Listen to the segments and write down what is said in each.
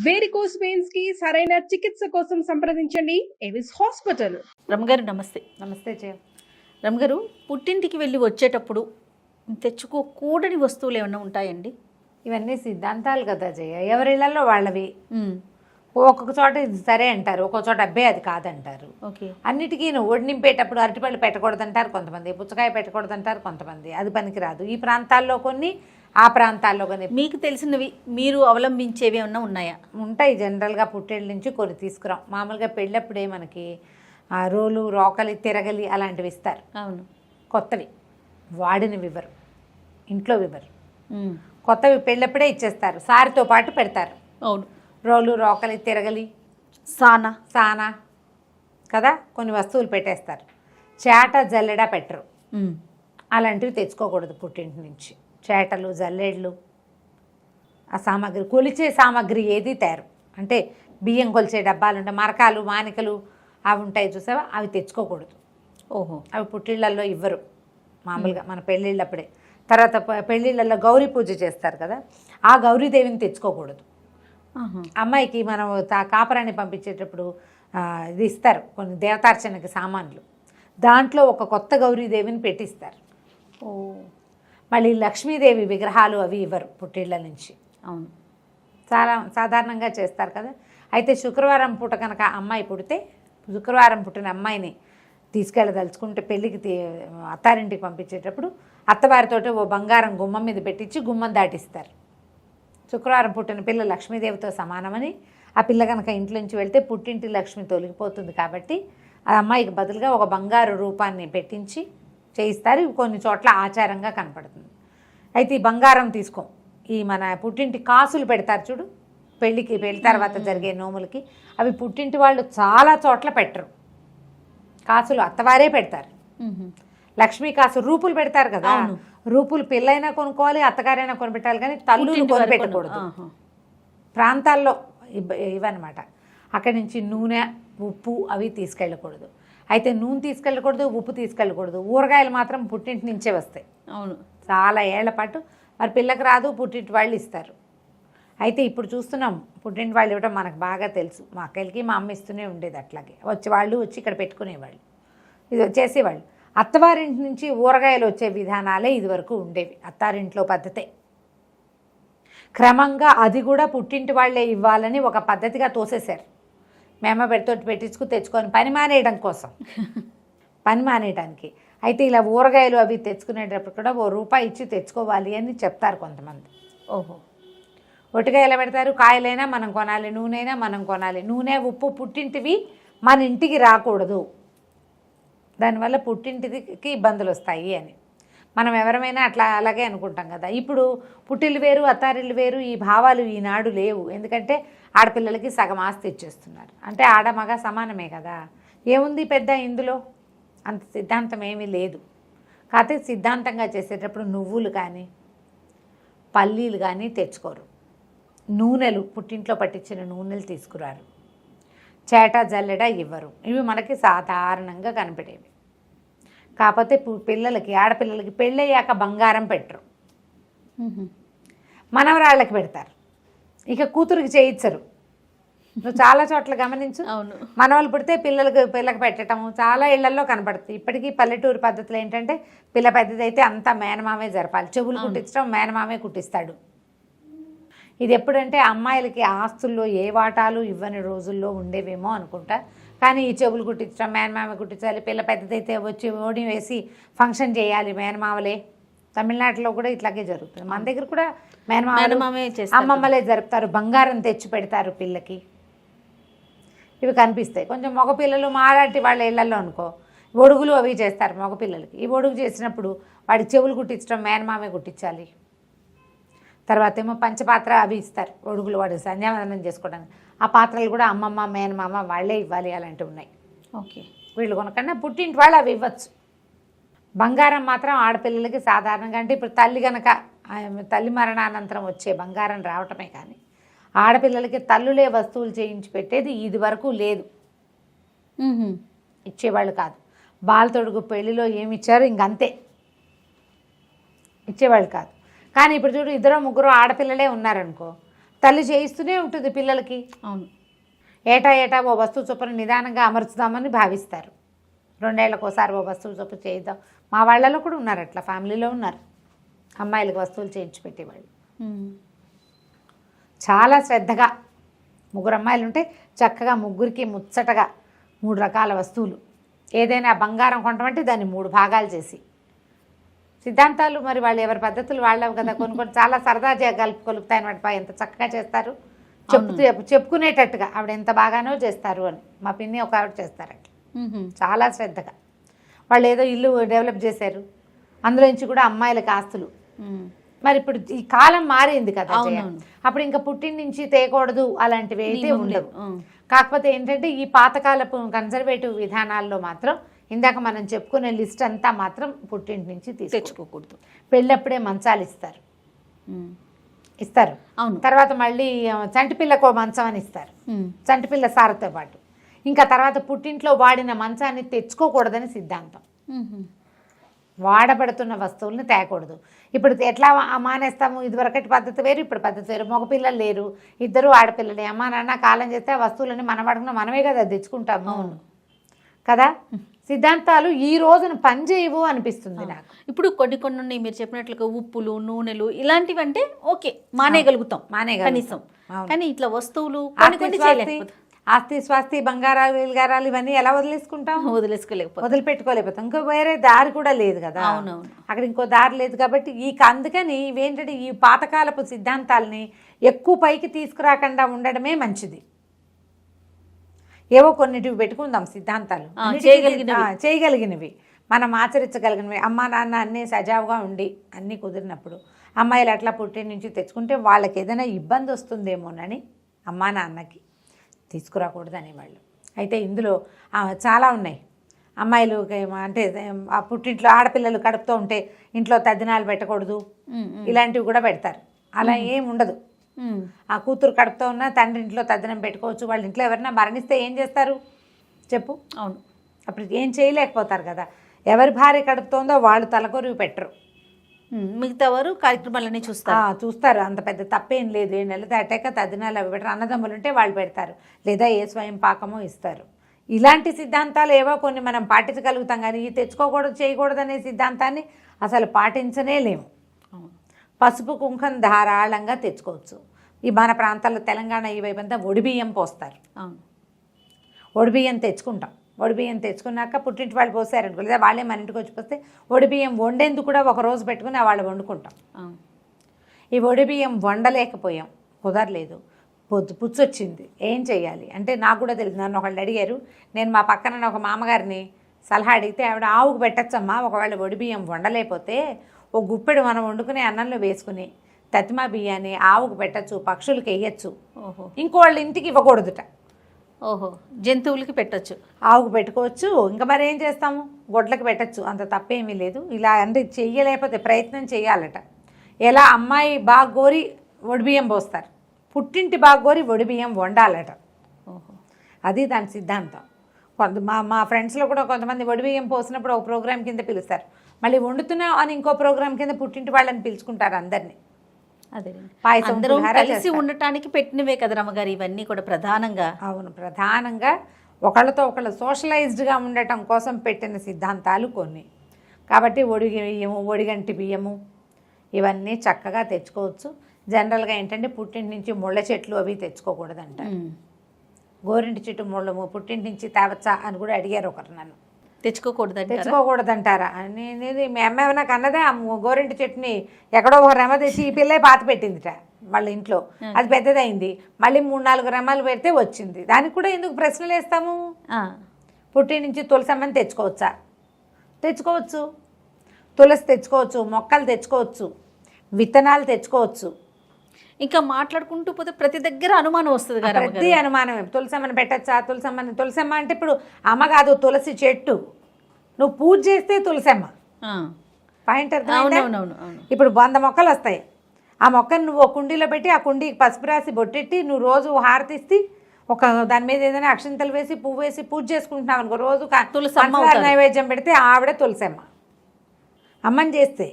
Varicose veins కి సరైన చికిత్స కోసం సంప్రదించండి ఎవిస్ హాస్పిటల్. రమగారు నమస్తే. నమస్తే జయ. రమగారు, పుట్టింటికి వెళ్ళి వచ్చేటప్పుడు తెచ్చుకోకూడని వస్తువులు ఏమైనా ఉంటాయండి? ఇవన్నీ సిద్ధాంతాలు కదా జయ, ఎవరిళ్లలో వాళ్ళవి. ఒక్కొక్క చోట ఇది సరే అంటారు, ఒక్కొక్క చోట అబ్బే అది కాదంటారు. ఓకే. అన్నిటికీ ఒడి నింపేటప్పుడు అరటిపళ్ళు పెట్టకూడదంటారు కొంతమంది, పుచ్చకాయ పెట్టకూడదంటారు కొంతమంది, అది పనికిరాదు. ఈ ప్రాంతాల్లో కొన్ని, ఆ ప్రాంతాల్లో కొన్ని. మీకు తెలిసినవి మీరు అవలంబించేవి ఏమన్నా ఉన్నాయా? ఉంటాయి. జనరల్గా పుట్టేళ్ళ నుంచి కొన్ని తీసుకురాం. మామూలుగా పెళ్ళప్పుడే మనకి రోలు, రోకలి, తిరగలి అలాంటివి ఇస్తారు. అవును. కొత్తవి వాడినవి ఇవ్వరు, ఇంట్లో ఇవ్వరు. కొత్తవి పెళ్ళప్పుడే ఇచ్చేస్తారు, సారితో పాటు పెడతారు. అవును. రోలు, రోకలి, తిరగలి, సానా కదా, కొన్ని వస్తువులు పెట్టేస్తారు. చేట, జల్లెడ పెట్టరు. అలాంటివి తెచ్చుకోకూడదు పుట్టింటి నుంచి. చేటలు, జల్లెళ్ళు, ఆ సామాగ్రి, కొలిచే సామాగ్రి ఏది తయారు అంటే బియ్యం కొలిచే డబ్బాలు ఉంటాయి, మరకాలు, మానికలు అవి ఉంటాయి చూసావా, అవి తెచ్చుకోకూడదు. ఓహో. అవి పుట్టిళ్ళల్లో ఇవ్వరు మామూలుగా, మన పెళ్ళిళ్ళప్పుడే. తర్వాత పెళ్ళిళ్ళల్లో గౌరీ పూజ చేస్తారు కదా, ఆ గౌరీదేవిని తెచ్చుకోకూడదు. అమ్మాయికి మనం కాపరాన్ని పంపించేటప్పుడు ఇది ఇస్తారు, కొన్ని దేవతార్చనకి సామాన్లు, దాంట్లో ఒక కొత్త గౌరీదేవిని పెట్టిస్తారు. ఓ. మళ్ళీ లక్ష్మీదేవి విగ్రహాలు అవి ఇవ్వరు పుట్టిళ్ళ నుంచి. అవును. చాలా సాధారణంగా చేస్తారు కదా. అయితే శుక్రవారం పూట కనుక అమ్మాయి పుడితే, శుక్రవారం పుట్టిన అమ్మాయిని తీసుకెళ్ళదలుచుకుంటే పెళ్ళికి అత్తారింటికి పంపించేటప్పుడు అత్తవారితోటి ఓ బంగారం గుమ్మం మీద పెట్టించి గుమ్మం దాటిస్తారు. శుక్రవారం పుట్టిన పిల్ల లక్ష్మీదేవితో సమానమని, ఆ పిల్ల కనుక ఇంట్లో నుంచి వెళ్తే పుట్టింటి లక్ష్మి తొలగిపోతుంది కాబట్టి ఆ అమ్మాయికి బదులుగా ఒక బంగారు రూపాన్ని పెట్టించి చేయిస్తారు. కొన్ని చోట్ల ఆచారంగా కనపడుతుంది. అయితే ఈ బంగారం తీసుకోం. ఈ మన పుట్టింటి కాసులు పెడతారు చూడు, పెళ్ళి తర్వాత జరిగే నోములకి, అవి పుట్టింటి వాళ్ళు చాలా చోట్ల పెట్టరు. కాసులు అత్తవారే పెడతారు. లక్ష్మీ కాసు, రూపులు పెడతారు కదా, రూపులు పిల్లైనా కొనుక్కోవాలి, అత్తగారైనా కొనిపెట్టాలి, కానీ తల్లులు కొనిపెట్టకూడదు. ప్రాంతాల్లో ఇవన్నమాట. అక్కడి నుంచి నూనె, ఉప్పు అవి తీసుకెళ్ళకూడదు. అయితే నూనె తీసుకెళ్ళకూడదు, ఉప్పు తీసుకెళ్ళకూడదు. ఊరగాయలు మాత్రం పుట్టింటి నుంచే వస్తాయి. అవును. చాలా ఏళ్ల పాటు మరి పిల్లకి రాదు, పుట్టింటి వాళ్ళు ఇస్తారు. అయితే ఇప్పుడు చూస్తున్నాం పుట్టింటి వాళ్ళు ఇవ్వడం మనకు బాగా తెలుసు. మా అక్కలకి మా అమ్మ ఇస్తూనే ఉండేది. అట్లాగే వాళ్ళు వచ్చి ఇక్కడ పెట్టుకునేవాళ్ళు, ఇది వచ్చేసేవాళ్ళు. అత్తవారింటి నుంచి ఊరగాయలు వచ్చే విధానాలే ఇదివరకు ఉండేవి, అత్తారింట్లో పద్ధతే. క్రమంగా అది కూడా పుట్టింటి వాళ్ళే ఇవ్వాలని ఒక పద్ధతిగా తోసేశారు. మేమ పెడితోటి పెట్టించుకు తెచ్చుకొని పని మానేయడం కోసం, పని మానేయడానికి. అయితే ఇలా ఊరగాయలు అవి తెచ్చుకునేటప్పుడు కూడా ₹1 ఇచ్చి తెచ్చుకోవాలి అని చెప్తారు కొంతమంది. ఓహో. ఒటిగా ఎలా పెడతారు, కాయలైనా మనం కొనాలి, నూనెైనా మనం కొనాలి. నూనె, ఉప్పు పుట్టింటివి మన ఇంటికి రాకూడదు, దానివల్ల పుట్టింటికి ఇబ్బందులు వస్తాయి అని మనం ఎవరమైనా అలాగే అనుకుంటాం కదా. ఇప్పుడు పుట్టిల్లు వేరు, అత్తారిల్లు వేరు, ఈ భావాలు ఈనాడు లేవు. ఎందుకంటే ఆడపిల్లలకి సగం ఆస్తి ఇచ్చేస్తున్నారు. అంటే ఆడ మగ సమానమే కదా, ఏముంది పెద్ద ఇందులో, అంత సిద్ధాంతం ఏమీ లేదు. కాకపోతే సిద్ధాంతంగా చేసేటప్పుడు నువ్వులు కానీ పల్లీలు కానీ తెచ్చుకోరు. నూనెలు, పుట్టింట్లో పట్టించిన నూనెలు తీసుకురారు. చేట, జల్లెడ ఇవ్వరు. ఇవి మనకి సాధారణంగా కనపడేవి. కాకపోతే పిల్లలకి, ఆడపిల్లలకి పెళ్ళయ్యాక బంగారం పెట్టరు, మనవరాళ్ళకి పెడతారు. ఇక కూతురికి చేయించరు. నువ్వు చాలా చోట్ల గమనించు. అవును. మనవాళ్ళు పుడితే పిల్లకి పెట్టడం చాలా ఇళ్లల్లో కనపడుతుంది. ఇప్పటికీ పల్లెటూరు పద్ధతులు ఏంటంటే పిల్ల పెద్దదైతే అంతా మేనమామే జరపాలి. చెవులు కుట్టించడం మేనమామే కుట్టిస్తాడు. ఇది ఎప్పుడంటే అమ్మాయిలకి ఆస్తుల్లో ఏ వాటాలు ఇవ్వని రోజుల్లో ఉండేవేమో అనుకుంటా. కానీ ఈ చెవులు కుట్టించడం మేనమామ కుట్టించాలి, పిల్ల పెద్దదైతే వచ్చి ఓడి వేసి ఫంక్షన్ చేయాలి మేనమామలే. తమిళనాడులో కూడా ఇట్లాగే జరుగుతుంది. మన దగ్గర కూడా మేనమామే అమ్మమ్మలే జరుపుతారు. బంగారం తెచ్చి పెడతారు పిల్లకి. ఇవి కనిపిస్తాయి. కొంచెం మగపిల్లలు మాలాంటి వాళ్ళ ఇళ్లలో అనుకో, ఒడుగులు అవి చేస్తారు మగపిల్లలకి. ఈ ఒడుగు చేసినప్పుడు వాడి చెవులు కుట్టించడం మేనమామే కుట్టించాలి. తర్వాత ఏమో పంచపాత్ర అవి ఇస్తారు, ఒడుగులు వాడు సంధ్యావందనం చేసుకోవడానికి. ఆ పాత్రలు కూడా అమ్మమ్మ, మేనమామ వాళ్ళే ఇవ్వాలి, అలాంటివి ఉన్నాయి. ఓకే. వీళ్ళు కొనకన్నా పుట్టింటి వాళ్ళు అవి ఇవ్వచ్చు. బంగారం మాత్రం ఆడపిల్లలకి సాధారణంగా, అంటే ఇప్పుడు తల్లి మరణానంతరం వచ్చే బంగారం రావటమే కానీ ఆడపిల్లలకి తల్లులే వస్తువులు చేయించి పెట్టేది ఇది వరకు లేదు, ఇచ్చేవాళ్ళు కాదు. బాలతొడుగు పెళ్లిలో ఏమి ఇచ్చారు ఇంకంతే, ఇచ్చేవాళ్ళు కాదు. కానీ ఇప్పుడు చూడు, 2 3 ఆడపిల్లలే ఉన్నారనుకో, తల్లి చేయిస్తూనే ఉంటుంది పిల్లలకి. అవును. ఏటా ఓ వస్తువు చొప్పున నిదానంగా అమర్చుదామని భావిస్తారు. 2 ఏళ్లకోసారి ఓ వస్తువు చొప్పున చేయిద్దాం. మా వాళ్ళలో కూడా ఉన్నారు, అట్లా ఫ్యామిలీలో ఉన్నారు అమ్మాయిలకు వస్తువులు చేయించి పెట్టేవాళ్ళు. చాలా శ్రద్ధగా 3 అమ్మాయిలు ఉంటే చక్కగా ముగ్గురికి ముచ్చటగా 3 రకాల వస్తువులు. ఏదైనా బంగారం కొనటమంటే దాన్ని 3 భాగాలు చేసి, సిద్ధాంతాలు మరి వాళ్ళు ఎవరి పద్ధతులు వాళ్ళవి కదా. కొన్ని చాలా సరదా కలుపుతాయి అనమాట. ఎంత చక్కగా చేస్తారు, చెప్పుకునేటట్టుగా ఆవిడ ఎంత బాగానో చేస్తారు అని. మా పిన్ని ఒక ఆవిడ చేస్తారు అట్లా చాలా శ్రద్ధగా. వాళ్ళు ఏదో ఇల్లు డెవలప్ చేశారు, అందులో నుంచి కూడా అమ్మాయిలకు ఆస్తులు. మరి ఇప్పుడు ఈ కాలం మారింది కదా, అప్పుడు ఇంకా పుట్టిన నుంచి తేకూడదు అలాంటివి అయితే ఉండవు. కాకపోతే ఏంటంటే ఈ పాతకాలపు కన్జర్వేటివ్ విధానాల్లో మాత్రం ఇందాక మనం చెప్పుకునే లిస్ట్ అంతా మాత్రం పుట్టింటి నుంచి తెచ్చుకోకూడదు. పెళ్ళప్పుడే మంచాలు ఇస్తారు. తర్వాత మళ్ళీ చంటిపిల్లకు మంచం అని ఇస్తారు, చంటిపిల్ల సారతో పాటు. ఇంకా తర్వాత పుట్టింట్లో వాడిన మంచాన్ని తెచ్చుకోకూడదని సిద్ధాంతం. వాడబడుతున్న వస్తువుల్ని తేకూడదు. ఇప్పుడు ఎట్లా మానేస్తాము? ఇదివరకటి పద్ధతి వేరు, ఇప్పుడు పద్ధతి వేరు. మగపిల్లలు లేరు, 2 ఆడపిల్లలే. అమ్మా నాన్న కాలం చేస్తే ఆ వస్తువులని మనం వాడుకున్నా మనమే కదా తెచ్చుకుంటాము కదా. సిద్ధాంతాలు ఈ రోజున పనిచేయవు అనిపిస్తుంది నాకు. ఇప్పుడు కొన్ని ఉన్నాయి మీరు చెప్పినట్లుగా ఉప్పులు, నూనెలు ఇలాంటివి అంటే ఓకే మానేయగలుగుతాం కనీసం. కానీ ఇట్లా వస్తువులు ఆస్తి స్వాస్తి బంగారాలు గిల్గారాలు ఇవన్నీ ఎలా వదిలేసుకుంటాం? వదిలిపెట్టుకోలేకపోతాం. ఇంకో వేరే దారి కూడా లేదు కదా. అవునవును, అక్కడ ఇంకో దారి లేదు కాబట్టి అందుకని ఇవేంటంటే ఈ పాతకాలపు సిద్ధాంతాలని ఎక్కువ పైకి తీసుకురాకుండా ఉండడమే మంచిది. ఏవో కొన్నిటివి పెట్టుకుందాం సిద్ధాంతాలు, చేయగలిగినవి మనం ఆచరించగలిగినవి. అమ్మా నాన్న అన్నీ సజావుగా ఉండి అన్నీ కుదిరినప్పుడు అమ్మాయిలు అట్లా పుట్టి నుంచి తెచ్చుకుంటే వాళ్ళకి ఏదైనా ఇబ్బంది వస్తుందేమోనని అమ్మా నాన్నకి తీసుకురాకూడదు అనేవాళ్ళు. అయితే ఇందులో చాలా ఉన్నాయి. అమ్మాయిలు అంటే ఆ పుట్టింట్లో ఆడపిల్లలు కడుపుతూ ఉంటే ఇంట్లో తద్దినాలు పెట్టకూడదు, ఇలాంటివి కూడా పెడతారు. అలా ఏం ఉండదు. ఆ కూతురు కడుపుతో ఉన్నా తండ్రి ఇంట్లో తద్దినం పెట్టుకోవచ్చు. వాళ్ళ ఇంట్లో ఎవరైనా మరణిస్తే ఏం చేస్తారు చెప్పు? అవును, అప్పుడు ఏం చేయలేకపోతారు కదా. ఎవరి భార్య కడుపుతోందో వాళ్ళు తలకొరివి పెట్టరు, మిగతా వారు కార్యక్రమాలన్నీ చూస్తారు. అంత పెద్ద తప్పేం లేదు. 7 నెలలు దాటాక తద్దినాలు అవి పెట్టరు. అన్నదమ్ములు ఉంటే వాళ్ళు పెడతారు, లేదా ఏ స్వయం పాకమో ఇస్తారు. ఇలాంటి సిద్ధాంతాలు ఏవో కొన్ని మనం పాటించగలుగుతాం, కానీ ఈ తెచ్చుకోకూడదు చేయకూడదు అనే సిద్ధాంతాన్ని అసలు పాటించనే లేము. పసుపు కుంకం ధారాళంగా తెచ్చుకోవచ్చు. ఈ మన ప్రాంతాల్లో తెలంగాణ ఈ వైపు అంతా ఒడిబియ్యం పోస్తారు. ఒడిబియ్యం తెచ్చుకుంటాం. ఒడిబియ్యం తెచ్చుకున్నాక పుట్టింటి వాళ్ళు పోసారనుకో, లేదా వాళ్ళే మన ఇంటికి వచ్చి పోస్తే ఒడిబియ్యం వండేందుకు కూడా ఒక రోజు పెట్టుకుని వాళ్ళు వండుకుంటాం. ఈ ఒడిబియ్యం వండలేకపోయాం, కుదరలేదు, పుచ్చొచ్చింది, ఏం చేయాలి అంటే నాకు కూడా తెలియదు. నన్ను ఒకళ్ళు అడిగారు. నేను మా పక్కన ఒక మామగారిని సలహా అడిగితే ఆవిడ ఆవుకు పెట్టచ్చమ్మా, ఒకవేళ ఒడిబియ్యం వండలేకపోతే ఓ గుప్పెడు మనం వండుకునే అన్నంలో వేసుకుని తతిమా బియ్యాన్ని ఆవుకు పెట్టచ్చు, పక్షులకి వేయచ్చు, ఇంకోళ్ళ ఇంటికి ఇవ్వకూడదుట. జంతువులకి పెట్టచ్చు, ఆవుకు పెట్టుకోవచ్చు. ఇంకా మరి ఏం చేస్తాము, గొడ్లకి పెట్టచ్చు, అంత తప్పేమీ లేదు. ఇలా అంటే చెయ్యలేకపోతే ప్రయత్నం చేయాలట. ఎలా అమ్మాయి బాగా గోరి ఒడిబియ్యం పోస్తారు, పుట్టింటి బాగా గోరి ఒడిబియ్యం వండాలట. అది దాని సిద్ధాంతం. మా ఫ్రెండ్స్లో కూడా కొంతమంది ఒడిబియ్యం పోసినప్పుడు ఒక ప్రోగ్రాం కింద పిలుస్తారు, మళ్ళీ వండుతున్నాం అని ఇంకో ప్రోగ్రాం కింద పుట్టింటి వాళ్ళని పిలుచుకుంటారు అందరినీ. అదే పాయసం కలిసి ఉండటానికి పెట్టినవే కదా రమ్మగారు ఇవన్నీ కూడా ప్రధానంగా. అవును, ప్రధానంగా ఒకళ్ళతో ఒకళ్ళు సోషలైజ్డ్గా ఉండటం కోసం పెట్టిన సిద్ధాంతాలు కొన్ని. కాబట్టి బియ్యము, ఒడిగంటి బియ్యము ఇవన్నీ చక్కగా తెచ్చుకోవచ్చు. జనరల్గా ఏంటంటే పుట్టింటి నుంచి ముళ్ళ చెట్లు అవి తెచ్చుకోకూడదు అంటారు. గోరింటి చెట్టు ముళ్ళము పుట్టింటి నుంచి తేవచ్చా అని కూడా అడిగారు ఒకరు నన్ను. తెచ్చుకోకూడదంటారా? నేను మీ అమ్మ ఏమైనా కన్నదే ఆ గోరింటి చెట్టుని ఎక్కడో ఒక రెమ తెచ్చి ఈ పిల్లే పాత పెట్టిందిట వాళ్ళ ఇంట్లో. అది పెద్దదైంది, మళ్ళీ 3-4 రెమ్మలు పెడితే వచ్చింది. దానికి కూడా ఎందుకు ప్రశ్నలు వేస్తాము? పుట్టి నుంచి తులసమ్మని తెచ్చుకోవచ్చా? తెచ్చుకోవచ్చు. తులసి తెచ్చుకోవచ్చు, మొక్కలు తెచ్చుకోవచ్చు, విత్తనాలు తెచ్చుకోవచ్చు. ఇంకా మాట్లాడుకుంటూ పోతే ప్రతి దగ్గర అనుమానం వస్తుంది కదా. ప్రతి అనుమానమే. తులసమ్మని పెట్టచ్చా? తులసమ్మ అంటే ఇప్పుడు అమ్మ కాదు, తులసి చెట్టు. నువ్వు పూజ చేస్తే తులసమ్మ పాయింట్. ఇప్పుడు 100 మొక్కలు వస్తాయి. ఆ మొక్కను నువ్వు ఒక కుండీలో పెట్టి ఆ కుండీకి పసుపు రాసి బొట్టెట్టి నువ్వు రోజు హారతిస్తే ఒక దాని మీద ఏదైనా అక్షింతలు వేసి పువ్వు వేసి పూజ చేసుకుంటున్నావు అనుకో, రోజు తులసమ్మ నైవేద్యం పెడితే ఆవిడ తులసమ్మ. అమ్మని చేస్తే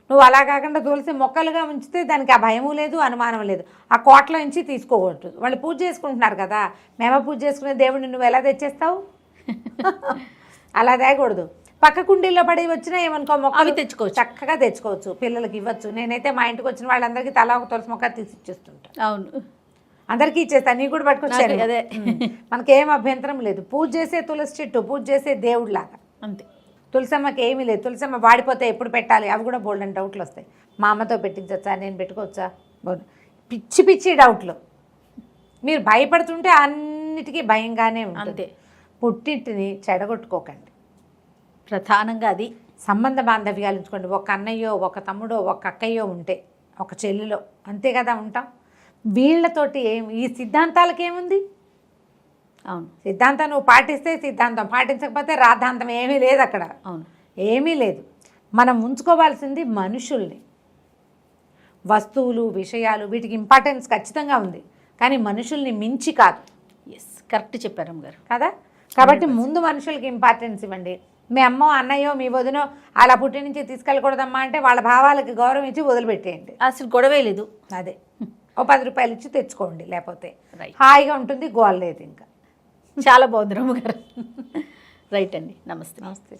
నువ్వు అలా కాకుండా తులసి మొక్కలుగా ఉంచితే దానికి ఆ భయము లేదు, అనుమానం లేదు. ఆ కోటలో నుంచి తీసుకోకూడదు. వాళ్ళు పూజ చేసుకుంటున్నారు కదా, మేము పూజ చేసుకునే దేవుడిని నువ్వు ఎలా తెచ్చేస్తావు? అలా తేకూడదు. పక్క కుండీల్లో పడి వచ్చినా ఏమనుకో మొక్కలు తెచ్చుకోవచ్చు, చక్కగా తెచ్చుకోవచ్చు, పిల్లలకి ఇవ్వచ్చు. నేనైతే మా ఇంటికి వచ్చిన వాళ్ళందరికీ తలా ఒక తులసి మొక్క తీసి ఇచ్చేస్తుంటా. అవును, అందరికీ ఇచ్చేస్తా. నీకు కూడా పట్టుకొచ్చాను. అదే మనకేం అభ్యంతరం లేదు. పూజ చేసే తులసి చెట్టు, పూజ చేసే దేవుడిలాగా. అంతే. తులసమ్మకి ఏమీ లేదు. తులసమ్మ వాడిపోతే ఎప్పుడు పెట్టాలి, అవి కూడా బోల్డ్ అని డౌట్లు వస్తాయి. మా అమ్మతో పెట్టించచ్చా, నేను పెట్టుకోవచ్చా, పిచ్చి పిచ్చి డౌట్లు. మీరు భయపడుతుంటే అన్నిటికీ భయంగానే ఉంటుంది. పుట్టింటిని చెడగొట్టుకోకండి. ప్రధానంగా అది సంబంధ బాంధవ్యాలు ఉంచుకోండి. ఒక అన్నయ్యో, ఒక తమ్ముడో, ఒక అక్కయ్యో ఉంటే, ఒక చెల్లిలో, అంతే కదా ఉంటాం. వీళ్ళతోటి ఈ సిద్ధాంతాలకు ఏముంది? అవును, సిద్ధాంతం నువ్వు పాటిస్తే సిద్ధాంతం, పాటించకపోతే రాద్ధాంతం. ఏమీ లేదు అక్కడ. అవును, ఏమీ లేదు. మనం ఉంచుకోవాల్సింది మనుషుల్ని. వస్తువులు, విషయాలు వీటికి ఇంపార్టెన్స్ ఖచ్చితంగా ఉంది, కానీ మనుషుల్ని మించి కాదు. ఎస్, కరెక్ట్ చెప్పారు అమ్మగారు కదా. కాబట్టి ముందు మనుషులకి ఇంపార్టెన్స్ ఇవ్వండి. మీ అమ్మో, అన్నయ్యో, మీ వదినో అలా పుట్టి నుంచి తీసుకెళ్ళకూడదమ్మా అంటే వాళ్ళ భావాలకి గౌరవం ఇచ్చి వదిలిపెట్టేయండి. అసలు గొడవే లేదు. అదే, ఓ 10 రూపాయలు ఇచ్చి తెచ్చుకోండి. లేకపోతే రైట్, హాయిగా ఉంటుంది, గోల లేదు ఇంకా. చాలా బాగుంది అమ్మగారు. రైట్ అండి, నమస్తే. నమస్తే.